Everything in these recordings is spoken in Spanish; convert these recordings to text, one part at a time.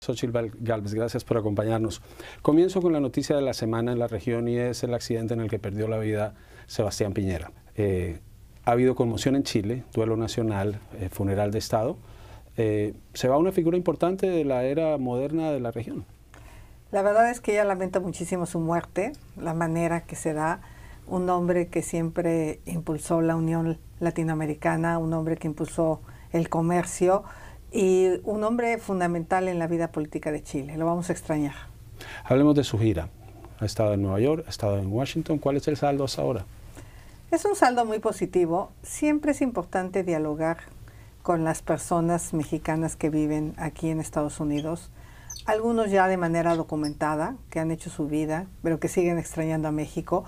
Xochitl Gálvez, gracias por acompañarnos. Comienzo con la noticia de la semana en la región y es el accidente en el que perdió la vida Sebastián Piñera. Ha habido conmoción en Chile, duelo nacional, funeral de Estado. Se va una figura importante de la era moderna de la región. La verdad es que ella lamenta muchísimo su muerte, la manera que se da. Un hombre que siempre impulsó la Unión Latinoamericana, un hombre que impulsó el comercio y un hombre fundamental en la vida política de Chile. Lo vamos a extrañar. Hablemos de su gira. Ha estado en Nueva York, ha estado en Washington. ¿Cuál es el saldo hasta ahora? Es un saldo muy positivo. Siempre es importante dialogar con las personas mexicanas que viven aquí en Estados Unidos. Algunos ya de manera documentada, que han hecho su vida, pero que siguen extrañando a México,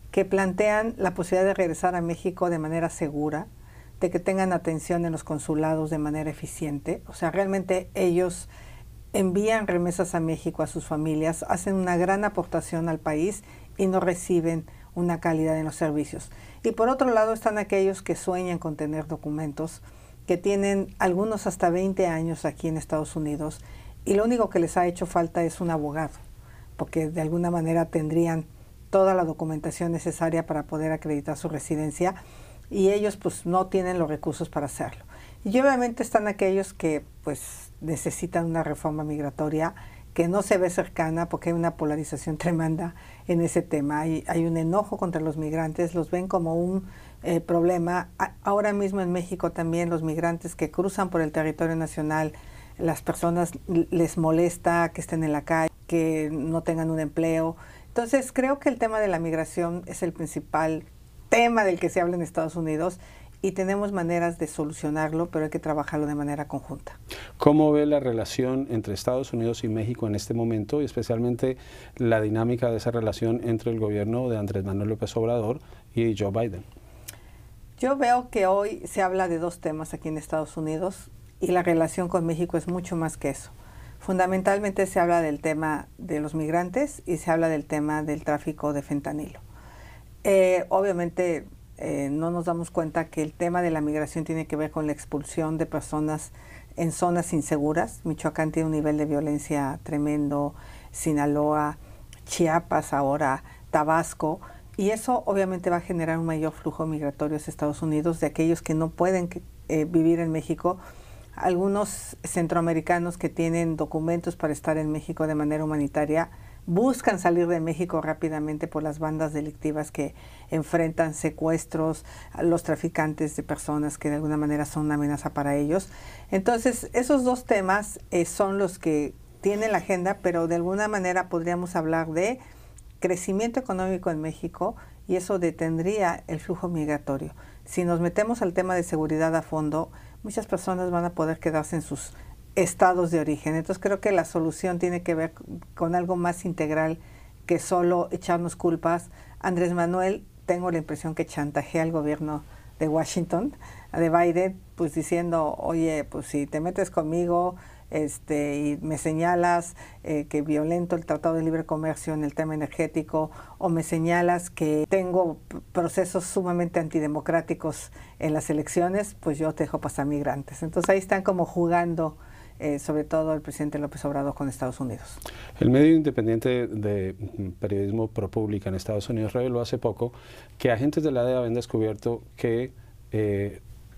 que plantean la posibilidad de regresar a México de manera segura, de que tengan atención en los consulados de manera eficiente. O sea, realmente ellos envían remesas a México a sus familias, hacen una gran aportación al país y no reciben una calidad en los servicios. Y por otro lado están aquellos que sueñan con tener documentos, que tienen algunos hasta 20 años aquí en Estados Unidos y lo único que les ha hecho falta es un abogado, porque de alguna manera tendrían toda la documentación necesaria para poder acreditar su residencia y ellos pues no tienen los recursos para hacerlo. Y obviamente están aquellos que pues necesitan una reforma migratoria que no se ve cercana porque hay una polarización tremenda en ese tema. Hay un enojo contra los migrantes, los ven como un problema. Ahora mismo en México también los migrantes que cruzan por el territorio nacional, las personas les molesta que estén en la calle, que no tengan un empleo. Entonces creo que el tema de la migración es el principal tema del que se habla en Estados Unidos y tenemos maneras de solucionarlo, pero hay que trabajarlo de manera conjunta. ¿Cómo ve la relación entre Estados Unidos y México en este momento y especialmente la dinámica de esa relación entre el gobierno de Andrés Manuel López Obrador y Joe Biden? Yo veo que hoy se habla de dos temas aquí en Estados Unidos y la relación con México es mucho más que eso. Fundamentalmente se habla del tema de los migrantes y se habla del tema del tráfico de fentanilo. Obviamente no nos damos cuenta que el tema de la migración tiene que ver con la expulsión de personas en zonas inseguras. Michoacán tiene un nivel de violencia tremendo, Sinaloa, Chiapas ahora, Tabasco, y eso obviamente va a generar un mayor flujo migratorio hacia Estados Unidos de aquellos que no pueden vivir en México. Algunos centroamericanos que tienen documentos para estar en México de manera humanitaria buscan salir de México rápidamente por las bandas delictivas que enfrentan secuestros, a los traficantes de personas que de alguna manera son una amenaza para ellos. Entonces, esos dos temas son los que tienen la agenda, pero de alguna manera podríamos hablar de crecimiento económico en México y eso detendría el flujo migratorio. Si nos metemos al tema de seguridad a fondo, muchas personas van a poder quedarse en sus estados de origen. Entonces creo que la solución tiene que ver con algo más integral que solo echarnos culpas. Andrés Manuel, tengo la impresión que chantajea al gobierno de Washington, de Biden, pues diciendo, oye, pues si te metes conmigo y me señalas que violento el Tratado de Libre Comercio en el tema energético o me señalas que tengo procesos sumamente antidemocráticos en las elecciones, pues yo te dejo pasar migrantes. Entonces ahí están como jugando sobre todo el presidente López Obrador con Estados Unidos. El medio independiente de periodismo ProPublica en Estados Unidos reveló hace poco que agentes de la DEA habían descubierto que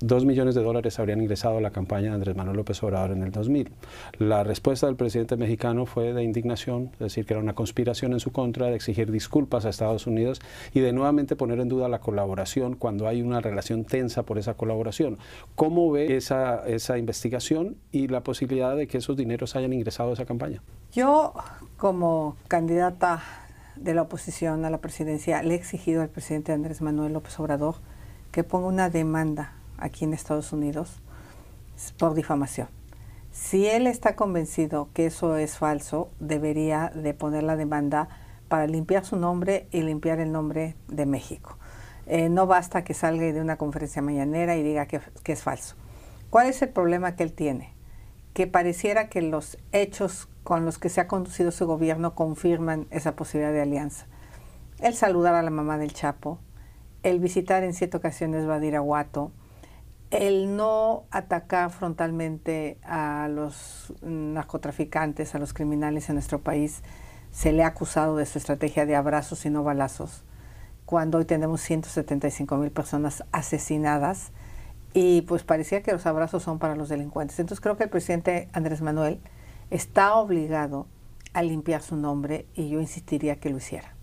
$2 millones habrían ingresado a la campaña de Andrés Manuel López Obrador en el 2000. La respuesta del presidente mexicano fue de indignación, es decir, que era una conspiración en su contra, de exigir disculpas a Estados Unidos y de nuevamente poner en duda la colaboración cuando hay una relación tensa por esa colaboración. ¿Cómo ve esa investigación y la posibilidad de que esos dineros hayan ingresado a esa campaña? Yo, como candidata de la oposición a la presidencia, le he exigido al presidente Andrés Manuel López Obrador que ponga una demanda aquí en Estados Unidos por difamación. Si él está convencido que eso es falso, debería de poner la demanda para limpiar su nombre y limpiar el nombre de México. No basta que salga de una conferencia mañanera y diga que es falso. ¿Cuál es el problema que él tiene? Que pareciera que los hechos con los que se ha conducido su gobierno confirman esa posibilidad de alianza. El saludar a la mamá del Chapo, el visitar en 7 ocasiones Badiraguato, el no atacar frontalmente a los narcotraficantes, a los criminales en nuestro país, se le ha acusado de su estrategia de abrazos y no balazos, cuando hoy tenemos 175,000 personas asesinadas y pues parecía que los abrazos son para los delincuentes. Entonces creo que el presidente Andrés Manuel está obligado a limpiar su nombre y yo insistiría que lo hiciera.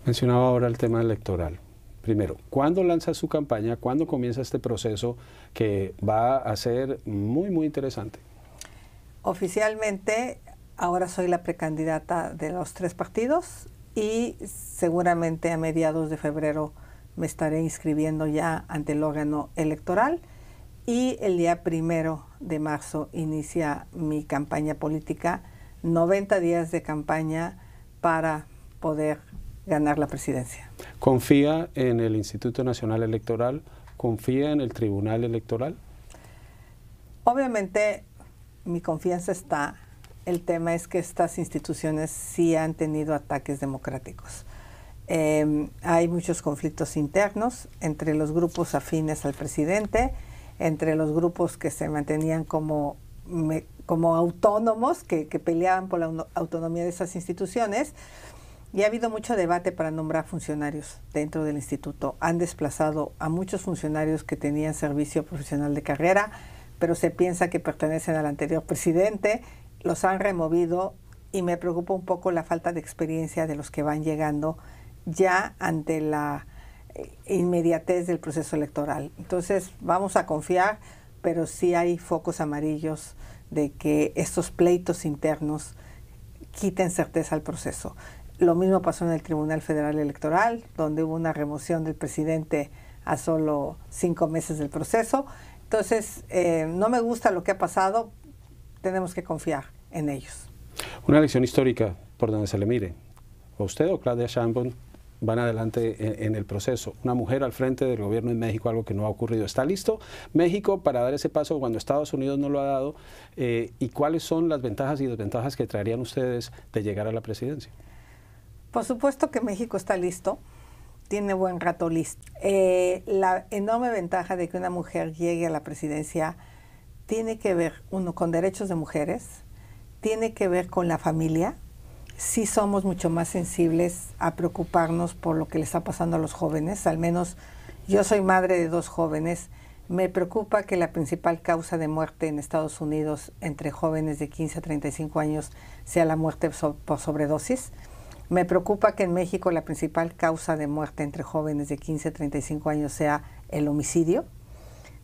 Mencionaba ahora el tema electoral. Primero, ¿cuándo lanza su campaña? ¿Cuándo comienza este proceso que va a ser muy, muy interesante? Oficialmente, ahora soy la precandidata de los 3 partidos y seguramente a mediados de febrero me estaré inscribiendo ya ante el órgano electoral y el día 1 de marzo inicia mi campaña política, 90 días de campaña para poder ganar la presidencia. ¿Confía en el Instituto Nacional Electoral? ¿Confía en el Tribunal Electoral? Obviamente mi confianza está. El tema es que estas instituciones sí han tenido ataques democráticos. Hay muchos conflictos internos entre los grupos afines al presidente, entre los grupos que se mantenían como autónomos, que peleaban por la autonomía de esas instituciones. Y ha habido mucho debate para nombrar funcionarios dentro del instituto. Han desplazado a muchos funcionarios que tenían servicio profesional de carrera, pero se piensa que pertenecen al anterior presidente, los han removido y me preocupa un poco la falta de experiencia de los que van llegando ya ante la inmediatez del proceso electoral. Entonces vamos a confiar, pero sí hay focos amarillos de que estos pleitos internos quiten certeza al proceso. Lo mismo pasó en el Tribunal Federal Electoral, donde hubo una remoción del presidente a solo 5 meses del proceso. Entonces, no me gusta lo que ha pasado, tenemos que confiar en ellos. Una elección histórica, por donde se le mire. ¿O usted o Claudia Sheinbaum van adelante en el proceso? Una mujer al frente del gobierno en México, algo que no ha ocurrido. ¿Está listo México para dar ese paso cuando Estados Unidos no lo ha dado? ¿Y cuáles son las ventajas y desventajas que traerían ustedes de llegar a la presidencia? Por supuesto que México está listo, tiene buen rato listo. La enorme ventaja de que una mujer llegue a la presidencia tiene que ver, uno, con derechos de mujeres, tiene que ver con la familia. Sí somos mucho más sensibles a preocuparnos por lo que le está pasando a los jóvenes, al menos yo soy madre de 2 jóvenes. Me preocupa que la principal causa de muerte en Estados Unidos entre jóvenes de 15 a 35 años sea la muerte por sobredosis. Me preocupa que en México la principal causa de muerte entre jóvenes de 15 a 35 años sea el homicidio.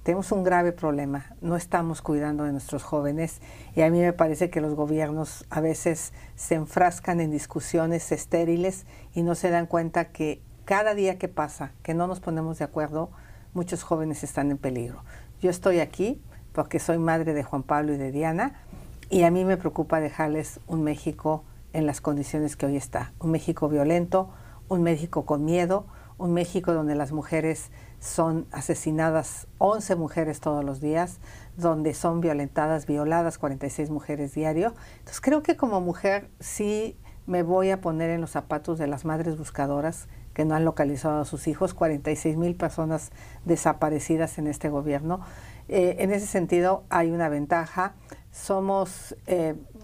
Tenemos un grave problema, no estamos cuidando de nuestros jóvenes y a mí me parece que los gobiernos a veces se enfrascan en discusiones estériles y no se dan cuenta que cada día que pasa, que no nos ponemos de acuerdo, muchos jóvenes están en peligro. Yo estoy aquí porque soy madre de Juan Pablo y de Diana y a mí me preocupa dejarles un México en las condiciones que hoy está. Un México violento, un México con miedo, un México donde las mujeres son asesinadas, 11 mujeres todos los días, donde son violentadas, violadas 46 mujeres diario. Entonces creo que como mujer sí me voy a poner en los zapatos de las madres buscadoras que no han localizado a sus hijos, 46,000 personas desaparecidas en este gobierno. En ese sentido hay una ventaja. Somos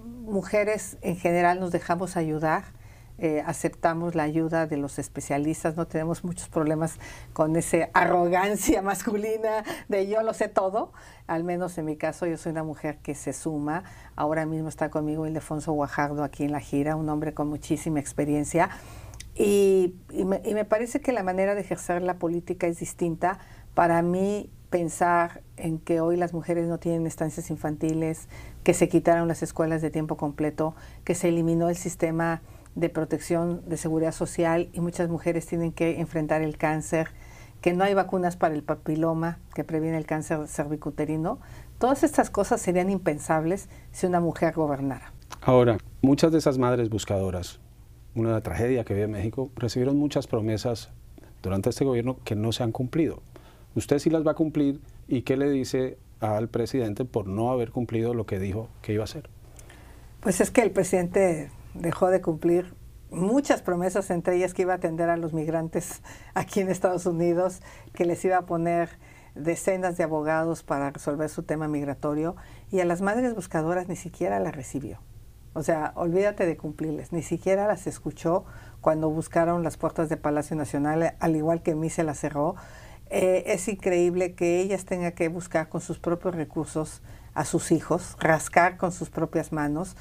mujeres en general, nos dejamos ayudar, aceptamos la ayuda de los especialistas, no tenemos muchos problemas con esa arrogancia masculina de yo lo sé todo, al menos en mi caso yo soy una mujer que se suma. Ahora mismo está conmigo Ildefonso Guajardo aquí en la gira, un hombre con muchísima experiencia y me parece que la manera de ejercer la política es distinta. Para mí pensar en que hoy las mujeres no tienen estancias infantiles, que se quitaron las escuelas de tiempo completo, que se eliminó el sistema de protección de seguridad social y muchas mujeres tienen que enfrentar el cáncer, que no hay vacunas para el papiloma que previene el cáncer cervicuterino. Todas estas cosas serían impensables si una mujer gobernara. Ahora, muchas de esas madres buscadoras, una tragedia que vive México, recibieron muchas promesas durante este gobierno que no se han cumplido. ¿Usted sí las va a cumplir y qué le dice al presidente por no haber cumplido lo que dijo que iba a hacer? Pues es que el presidente dejó de cumplir muchas promesas, entre ellas que iba a atender a los migrantes aquí en Estados Unidos, que les iba a poner decenas de abogados para resolver su tema migratorio, y a las madres buscadoras ni siquiera la recibió. O sea, olvídate de cumplirles, ni siquiera las escuchó cuando buscaron las puertas de Palacio Nacional, al igual que a mí se las cerró. Es increíble que ellas tengan que buscar con sus propios recursos a sus hijos, rascar con sus propias manos.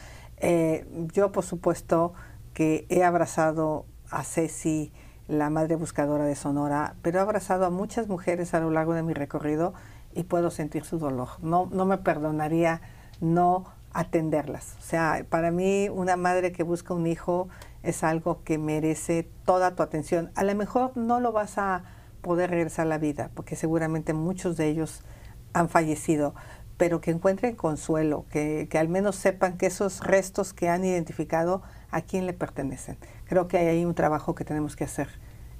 Yo, por supuesto, que he abrazado a Ceci, la madre buscadora de Sonora, pero he abrazado a muchas mujeres a lo largo de mi recorrido y puedo sentir su dolor. No me perdonaría no atenderlas. O sea, para mí una madre que busca un hijo es algo que merece toda tu atención. A lo mejor no lo vas a poder regresar a la vida, porque seguramente muchos de ellos han fallecido, pero que encuentren consuelo, que al menos sepan que esos restos que han identificado a quién le pertenecen. Creo que hay ahí un trabajo que tenemos que hacer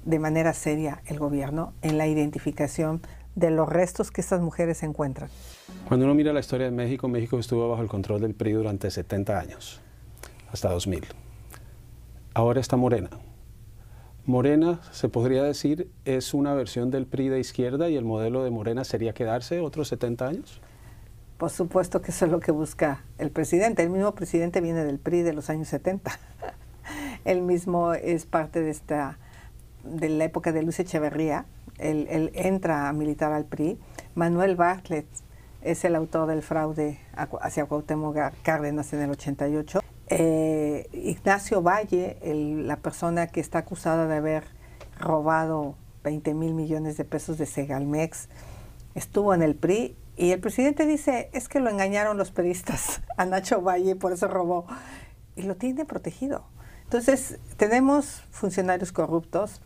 de manera seria el gobierno en la identificación de los restos que estas mujeres encuentran. Cuando uno mira la historia de México, México estuvo bajo el control del PRI durante 70 años, hasta 2000. Ahora está Morena. Morena, se podría decir, es una versión del PRI de izquierda, y el modelo de Morena sería quedarse otros 70 años. Por supuesto que eso es lo que busca el presidente. El mismo presidente viene del PRI de los años 70. Él mismo es parte de la época de Luis Echeverría. Él entra a militar al PRI. Manuel Bartlett es el autor del fraude hacia Cuauhtémoc Cárdenas en el 88. Ignacio Valle, la persona que está acusada de haber robado 20,000 millones de pesos de Segalmex, estuvo en el PRI, y el presidente dice, es que lo engañaron los priistas a Nacho Valle, por eso robó, y lo tiene protegido. Entonces, tenemos funcionarios corruptos,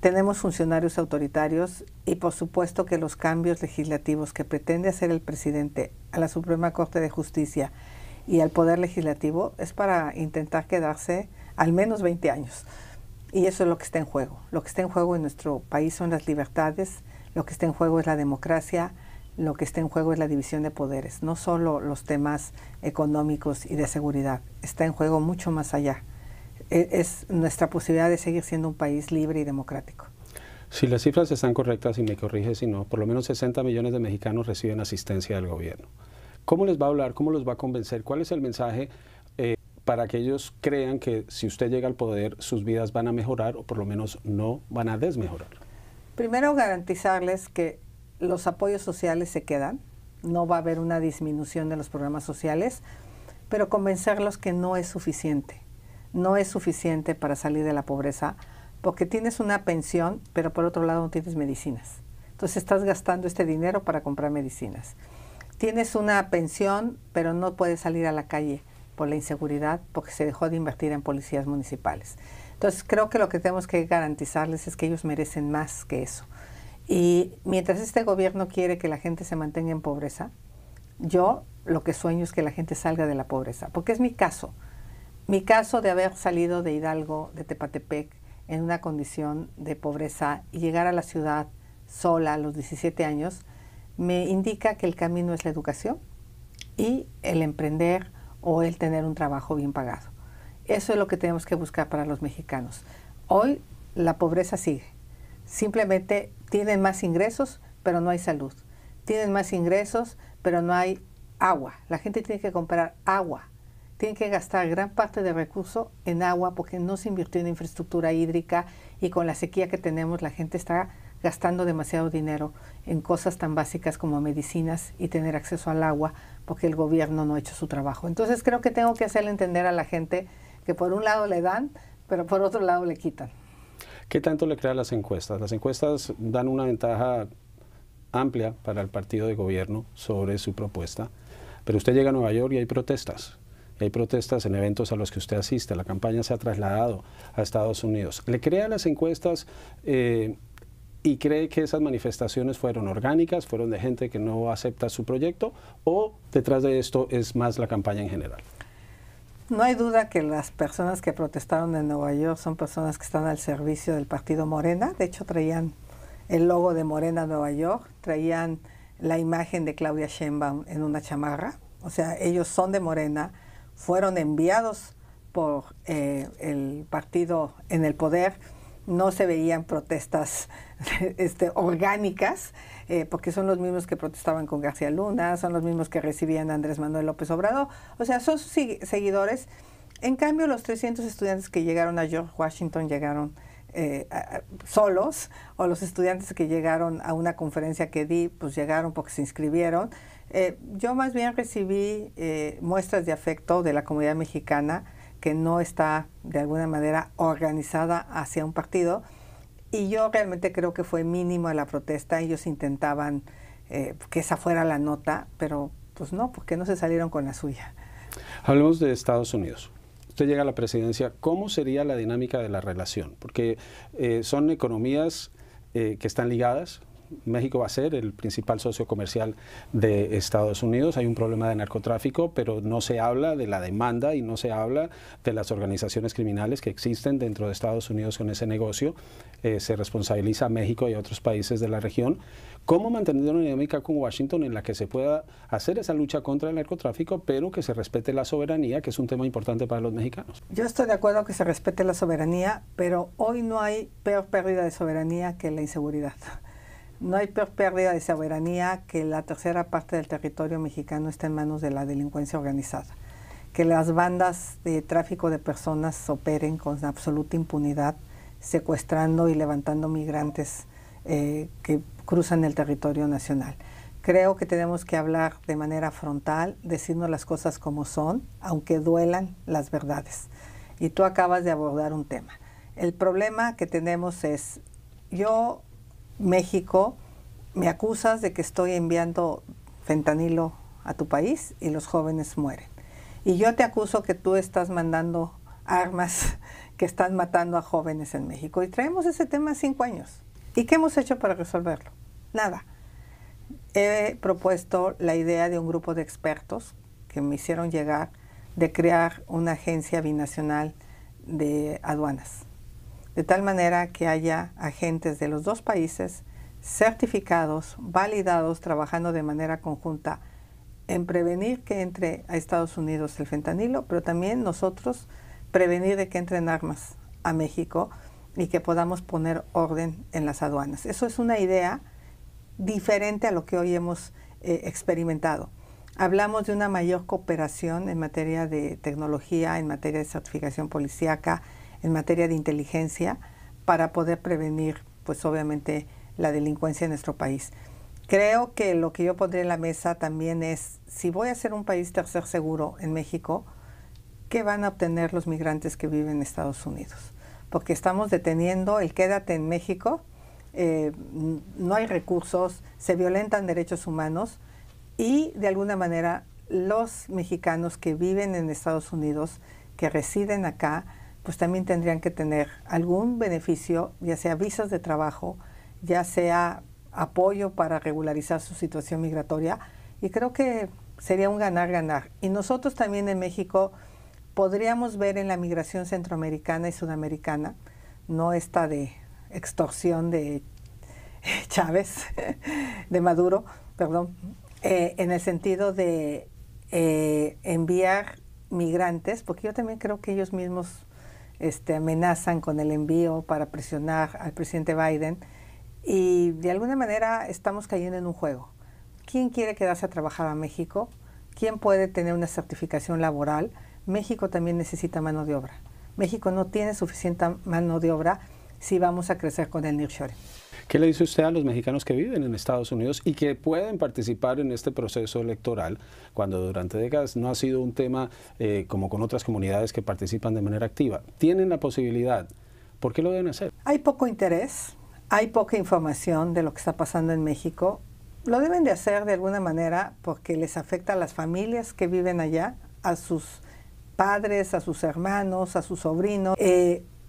tenemos funcionarios autoritarios, y por supuesto que los cambios legislativos que pretende hacer el presidente a la Suprema Corte de Justicia y al Poder Legislativo es para intentar quedarse al menos 20 años. Y eso es lo que está en juego. Lo que está en juego en nuestro país son las libertades, lo que está en juego es la democracia, lo que está en juego es la división de poderes, no solo los temas económicos y de seguridad, está en juego mucho más allá. Es nuestra posibilidad de seguir siendo un país libre y democrático. Si las cifras están correctas, y me corrige si no, por lo menos 60 millones de mexicanos reciben asistencia del gobierno. ¿Cómo les va a hablar? ¿Cómo los va a convencer? ¿Cuál es el mensaje para que ellos crean que si usted llega al poder, sus vidas van a mejorar, o por lo menos no van a desmejorar? Primero, garantizarles que los apoyos sociales se quedan, no va a haber una disminución de los programas sociales, pero convencerlos que no es suficiente. No es suficiente para salir de la pobreza, porque tienes una pensión, pero por otro lado no tienes medicinas. Entonces estás gastando este dinero para comprar medicinas. Tienes una pensión, pero no puedes salir a la calle por la inseguridad, porque se dejó de invertir en policías municipales. Entonces creo que lo que tenemos que garantizarles es que ellos merecen más que eso. Y mientras este gobierno quiere que la gente se mantenga en pobreza, yo lo que sueño es que la gente salga de la pobreza, porque es mi caso. Mi caso de haber salido de Hidalgo, de Tepatepec, en una condición de pobreza, y llegar a la ciudad sola a los 17 años, me indica que el camino es la educación y el emprender o el tener un trabajo bien pagado. Eso es lo que tenemos que buscar para los mexicanos. Hoy la pobreza sigue. Simplemente tienen más ingresos, pero no hay salud. Tienen más ingresos, pero no hay agua. La gente tiene que comprar agua. Tienen que gastar gran parte del recurso en agua porque no se invirtió en infraestructura hídrica, y con la sequía que tenemos la gente está gastando demasiado dinero en cosas tan básicas como medicinas y tener acceso al agua, porque el gobierno no ha hecho su trabajo. Entonces creo que tengo que hacerle entender a la gente que por un lado le dan, pero por otro lado le quitan. ¿Qué tanto le crean las encuestas? Las encuestas dan una ventaja amplia para el partido de gobierno sobre su propuesta, pero usted llega a Nueva York y hay protestas. Hay protestas en eventos a los que usted asiste. La campaña se ha trasladado a Estados Unidos. ¿Le crea las encuestas y cree que esas manifestaciones fueron orgánicas, fueron de gente que no acepta su proyecto, o detrás de esto es más la campaña en general? No hay duda que las personas que protestaron en Nueva York son personas que están al servicio del partido Morena. De hecho, traían el logo de Morena Nueva York, traían la imagen de Claudia Sheinbaum en una chamarra. O sea, ellos son de Morena, fueron enviados por el partido en el poder. no se veían protestas orgánicas, porque son los mismos que protestaban con García Luna, son los mismos que recibían a Andrés Manuel López Obrador, o sea, son seguidores. En cambio, los 300 estudiantes que llegaron a George Washington llegaron solos, o los estudiantes que llegaron a una conferencia que di, pues llegaron porque se inscribieron. Yo más bien recibí muestras de afecto de la comunidad mexicana que no está de alguna manera organizada hacia un partido, y yo realmente creo que fue mínimo la protesta. Ellos intentaban que esa fuera la nota, pero pues no, porque no se salieron con la suya. Hablemos de Estados Unidos. Usted llega a la presidencia, ¿cómo sería la dinámica de la relación? Porque son economías que están ligadas. México va a ser el principal socio comercial de Estados Unidos. Hay un problema de narcotráfico, pero no se habla de la demanda y no se habla de las organizaciones criminales que existen dentro de Estados Unidos con ese negocio. Se responsabiliza a México y a otros países de la región. ¿Cómo mantener una dinámica con Washington en la que se pueda hacer esa lucha contra el narcotráfico, pero que se respete la soberanía, que es un tema importante para los mexicanos? Yo estoy de acuerdo que se respete la soberanía, pero hoy no hay peor pérdida de soberanía que la inseguridad. No hay peor pérdida de soberanía que la tercera parte del territorio mexicano está en manos de la delincuencia organizada. Que las bandas de tráfico de personas operen con absoluta impunidad, secuestrando y levantando migrantes que cruzan el territorio nacional. Creo que tenemos que hablar de manera frontal, decirnos las cosas como son, aunque duelan las verdades. Y tú acabas de abordar un tema. El problema que tenemos es, México, me acusas de que estoy enviando fentanilo a tu país y los jóvenes mueren. Y yo te acuso que tú estás mandando armas que están matando a jóvenes en México. Y traemos ese tema 5 años. ¿Y qué hemos hecho para resolverlo? Nada. He propuesto la idea de un grupo de expertos que me hicieron llegar de crear una agencia binacional de aduanas, de tal manera que haya agentes de los dos países certificados, validados, trabajando de manera conjunta en prevenir que entre a Estados Unidos el fentanilo, pero también nosotros prevenir de que entren armas a México y que podamos poner orden en las aduanas. Eso es una idea diferente a lo que hoy hemos experimentado. Hablamos de una mayor cooperación en materia de tecnología, en materia de certificación policíaca, en materia de inteligencia, para poder prevenir, pues obviamente, la delincuencia en nuestro país. Creo que lo que yo pondré en la mesa también es, si voy a ser un país tercer seguro en México, ¿qué van a obtener los migrantes que viven en Estados Unidos? Porque estamos deteniendo el quédate en México, no hay recursos, se violentan derechos humanos y de alguna manera los mexicanos que viven en Estados Unidos, que residen acá, pues también tendrían que tener algún beneficio, ya sea visas de trabajo, ya sea apoyo para regularizar su situación migratoria, y creo que sería un ganar-ganar. Y nosotros también en México podríamos ver en la migración centroamericana y sudamericana, no esta de extorsión de Chávez, de Maduro, perdón, en el sentido de enviar migrantes, porque yo también creo que ellos mismos amenazan con el envío para presionar al presidente Biden, y de alguna manera estamos cayendo en un juego. ¿Quién quiere quedarse a trabajar a México? ¿Quién puede tener una certificación laboral? México también necesita mano de obra. México no tiene suficiente mano de obra si vamos a crecer con el nearshoring. ¿Qué le dice usted a los mexicanos que viven en Estados Unidos y que pueden participar en este proceso electoral cuando durante décadas no ha sido un tema como con otras comunidades que participan de manera activa? Tienen la posibilidad. ¿Por qué lo deben hacer? Hay poco interés, hay poca información de lo que está pasando en México. Lo deben de hacer de alguna manera porque les afecta a las familias que viven allá, a sus padres, a sus hermanos, a sus sobrinos,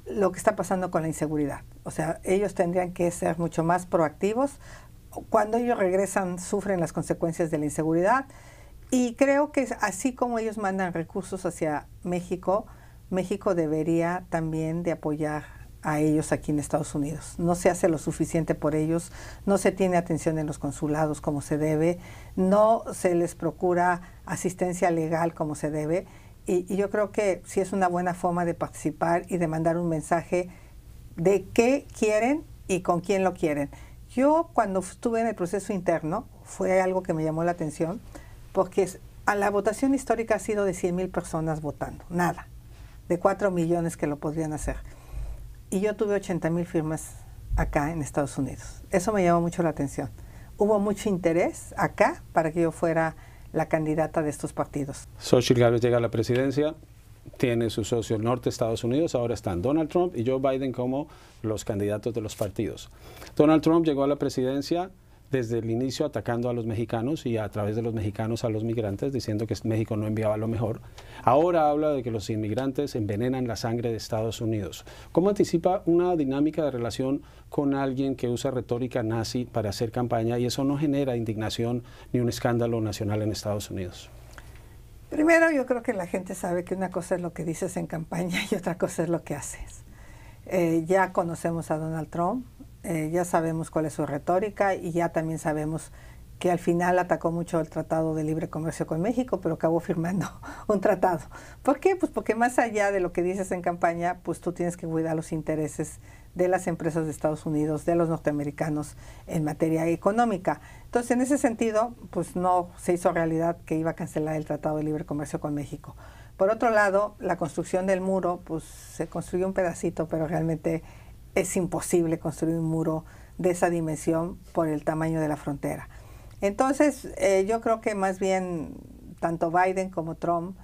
lo que está pasando con la inseguridad. O sea, ellos tendrían que ser mucho más proactivos. Cuando ellos regresan, sufren las consecuencias de la inseguridad. Y creo que así como ellos mandan recursos hacia México, México debería también de apoyar a ellos aquí en Estados Unidos. No se hace lo suficiente por ellos, no se tiene atención en los consulados como se debe, no se les procura asistencia legal como se debe. Y yo creo que sí es una buena forma de participar y de mandar un mensaje de qué quieren y con quién lo quieren. Yo cuando estuve en el proceso interno fue algo que me llamó la atención, porque a la votación histórica ha sido de 100,000 personas votando, nada, de 4 millones que lo podrían hacer. Y yo tuve 80,000 firmas acá en Estados Unidos. Eso me llamó mucho la atención. Hubo mucho interés acá para que yo fuera la candidata de estos partidos. Xochitl Gálvez llega a la presidencia, tiene su socio norte, Estados Unidos, ahora están Donald Trump y Joe Biden como los candidatos de los partidos. Donald Trump llegó a la presidencia desde el inicio atacando a los mexicanos y a través de los mexicanos a los migrantes, diciendo que México no enviaba lo mejor. Ahora habla de que los inmigrantes envenenan la sangre de Estados Unidos. ¿Cómo anticipa una dinámica de relación con alguien que usa retórica nazi para hacer campaña y eso no genera indignación ni un escándalo nacional en Estados Unidos? Primero, yo creo que la gente sabe que una cosa es lo que dices en campaña y otra cosa es lo que haces. Ya conocemos a Donald Trump, ya sabemos cuál es su retórica y ya también sabemos que al final atacó mucho el Tratado de Libre Comercio con México, pero acabó firmando un tratado. ¿Por qué? Pues porque más allá de lo que dices en campaña, pues tú tienes que cuidar los intereses de las empresas de Estados Unidos, de los norteamericanos en materia económica. Entonces, en ese sentido, pues no se hizo realidad que iba a cancelar el Tratado de Libre Comercio con México. Por otro lado, la construcción del muro, pues se construyó un pedacito, pero realmente es imposible construir un muro de esa dimensión por el tamaño de la frontera. Entonces, yo creo que más bien tanto Biden como Trump,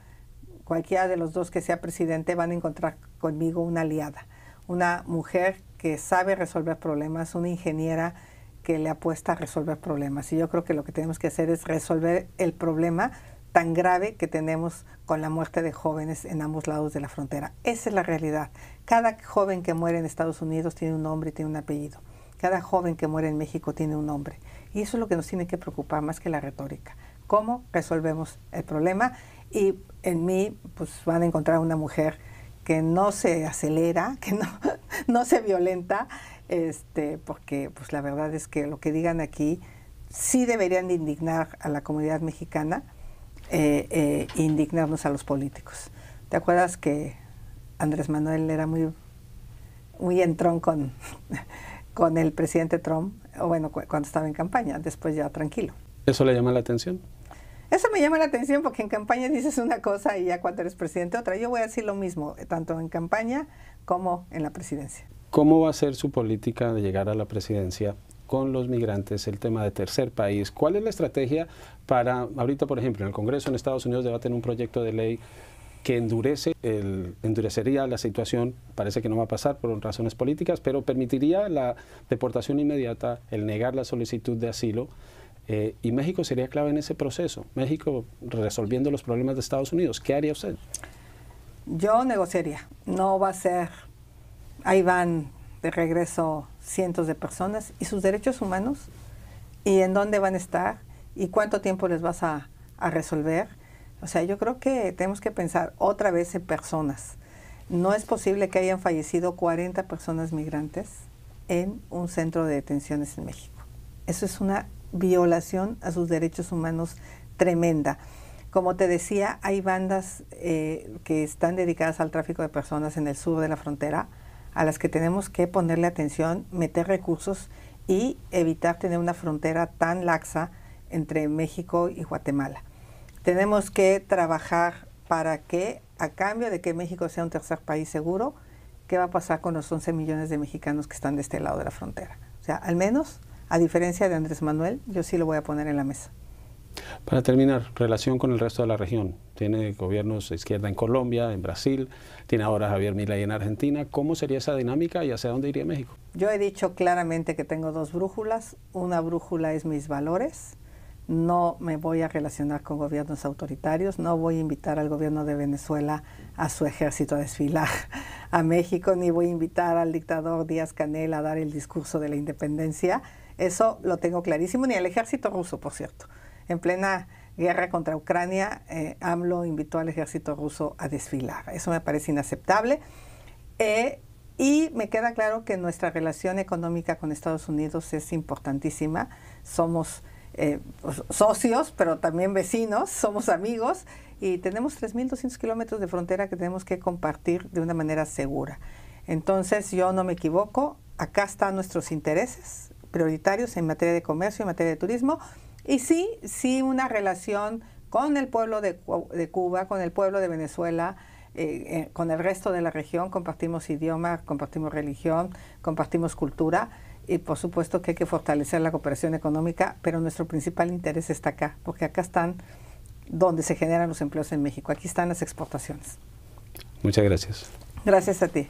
cualquiera de los dos que sea presidente, van a encontrar conmigo una aliada, una mujer que sabe resolver problemas, una ingeniera que le apuesta a resolver problemas. Y yo creo que lo que tenemos que hacer es resolver el problema tan grave que tenemos con la muerte de jóvenes en ambos lados de la frontera. Esa es la realidad. Cada joven que muere en Estados Unidos tiene un nombre y tiene un apellido. Cada joven que muere en México tiene un nombre. Y eso es lo que nos tiene que preocupar más que la retórica. ¿Cómo resolvemos el problema? Y en mí pues van a encontrar una mujer que no se acelera, que no se violenta, porque pues la verdad es que lo que digan aquí sí deberían de indignar a la comunidad mexicana, indignarnos a los políticos. ¿Te acuerdas que Andrés Manuel era muy entrón con el presidente Trump, o bueno, cuando estaba en campaña, después ya tranquilo? ¿Eso le llama la atención? Eso me llama la atención porque en campaña dices una cosa y ya cuando eres presidente otra. Yo voy a decir lo mismo, tanto en campaña como en la presidencia. ¿Cómo va a ser su política de llegar a la presidencia con los migrantes, el tema de tercer país? ¿Cuál es la estrategia para, ahorita por ejemplo, en el Congreso en Estados Unidos debaten un proyecto de ley que endurecería la situación, parece que no va a pasar por razones políticas, pero permitiría la deportación inmediata, el negar la solicitud de asilo, y México sería clave en ese proceso. México resolviendo los problemas de Estados Unidos. ¿Qué haría usted? Yo negociaría. No va a ser, ahí van de regreso cientos de personas, y sus derechos humanos, y en dónde van a estar, y cuánto tiempo les vas a resolver. O sea, yo creo que tenemos que pensar otra vez en personas. No es posible que hayan fallecido 40 personas migrantes en un centro de detenciones en México. Eso es una violación a sus derechos humanos tremenda. Como te decía, hay bandas que están dedicadas al tráfico de personas en el sur de la frontera, a las que tenemos que ponerle atención, meter recursos y evitar tener una frontera tan laxa entre México y Guatemala. Tenemos que trabajar para que, a cambio de que México sea un tercer país seguro, ¿qué va a pasar con los 11 millones de mexicanos que están de este lado de la frontera? O sea, al menos, a diferencia de Andrés Manuel, yo sí lo voy a poner en la mesa. Para terminar, relación con el resto de la región. Tiene gobiernos de izquierda en Colombia, en Brasil, tiene ahora Javier Milei en Argentina. ¿Cómo sería esa dinámica y hacia dónde iría México? Yo he dicho claramente que tengo dos brújulas. Una brújula es mis valores. No me voy a relacionar con gobiernos autoritarios, no voy a invitar al gobierno de Venezuela a su ejército a desfilar a México, ni voy a invitar al dictador Díaz-Canel a dar el discurso de la independencia. Eso lo tengo clarísimo, ni al ejército ruso, por cierto. En plena guerra contra Ucrania, AMLO invitó al ejército ruso a desfilar. Eso me parece inaceptable. Y me queda claro que nuestra relación económica con Estados Unidos es importantísima. Somos socios, pero también vecinos, somos amigos y tenemos 3.200 kilómetros de frontera que tenemos que compartir de una manera segura. Entonces yo no me equivoco, acá están nuestros intereses prioritarios en materia de comercio, en materia de turismo, y sí una relación con el pueblo de Cuba, con el pueblo de Venezuela, con el resto de la región. Compartimos idioma, compartimos religión, compartimos cultura, y por supuesto que hay que fortalecer la cooperación económica, pero nuestro principal interés está acá, porque acá están donde se generan los empleos en México, aquí están las exportaciones. Muchas gracias. Gracias a ti.